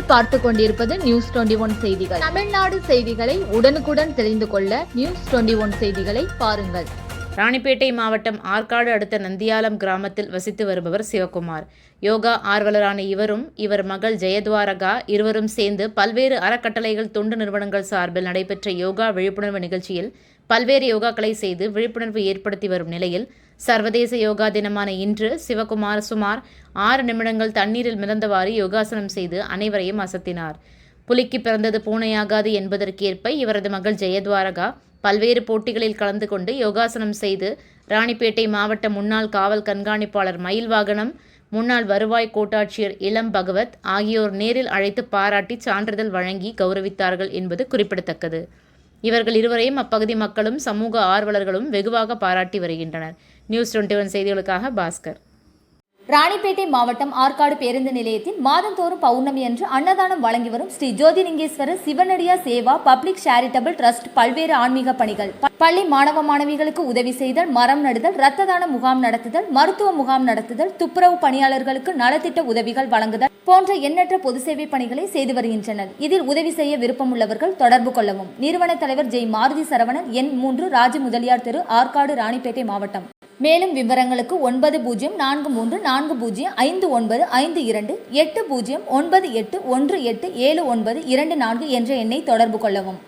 நீங்கள் பார்த்து கொண்டிருப்பது நியூஸ் 21 செய்திகள். தமிழ்நாடு செய்திகளை உடனுக்குடன் தெரிந்து கொள்ள நியூஸ் 21 செய்திகளை பாருங்கள். ராணிப்பேட்டை மாவட்டம் ஆற்காடு அடுத்த நந்தியாலம் கிராமத்தில் வசித்து வருபவர் சிவகுமார். யோகா ஆர்வலரான இவரும் இவர் மகள் ஜெயத்வாரகா இருவரும் சேர்ந்து பல்வேறு அறக்கட்டளைகள் தொண்டு நிறுவனங்கள் சார்பில் நடைபெற்ற யோகா விழிப்புணர்வு நிகழ்ச்சியில் பல்வேறு யோகாக்களை செய்து விழிப்புணர்வு ஏற்படுத்தி வரும் நிலையில் சர்வதேச யோகா தினமான இன்று சிவகுமார் சுமார் 6 நிமிடங்கள் தண்ணீரில் மிதந்தவாறு யோகாசனம் செய்து அனைவரையும் அசத்தினார். புலிக்கு பிறந்தது பூனையாகாது என்பதற்கேற்ப இவரது மகள் ஜெயத்வாரகா பல்வேறு போட்டிகளில் கலந்து கொண்டு யோகாசனம் செய்து ராணிப்பேட்டை மாவட்ட முன்னாள் காவல் கண்காணிப்பாளர் மயில்வாகனம், முன்னாள் வருவாய் கோட்டாட்சியர் இளம் பகவத் ஆகியோர் நேரில் அழைத்து பாராட்டி சான்றிதழ் வழங்கி கௌரவித்தார்கள் என்பது குறிப்பிடத்தக்கது. இவர்கள் இருவரையும் அப்பகுதி மக்களும் சமூக ஆர்வலர்களும் வெகுவாக பாராட்டி வருகின்றனர். நியூஸ் 21 செய்திகளுக்காக பாஸ்கர். ராணிப்பேட்டை மாவட்டம் ஆற்காடு பேருந்து நிலையத்தில் மாதந்தோறும் பௌர்ணமி அன்று அன்னதானம் வழங்கி வரும் Sri Jothilingeswarar சிவனடியா Seva public charitable trust பல்வேறு ஆன்மீக பணிகள், பள்ளி மாணவ மாணவிகளுக்கு உதவி செய்தல், மரம் நடுதல், இரத்த தான முகாம் நடத்துதல், மருத்துவ முகாம் நடத்துதல், துப்புரவு பணியாளர்களுக்கு நலத்திட்ட உதவிகள் வழங்குதல் போன்ற எண்ணற்ற பொது சேவை பணிகளை செய்து வருகின்றனர். இதில் உதவி செய்ய விருப்பமுள்ளவர்கள் தொடர்பு கொள்ளவும். நிறுவன தலைவர் ஜெய் மாருதி சரவணன், எண் 3, ராஜ முதலியார் தெரு, ஆற்காடு, ராணிப்பேட்டை மாவட்டம். மேலும் விவரங்களுக்கு 90405952 809818 19 79 24 என்ற எண்ணை தொடர்பு கொள்ளவும்.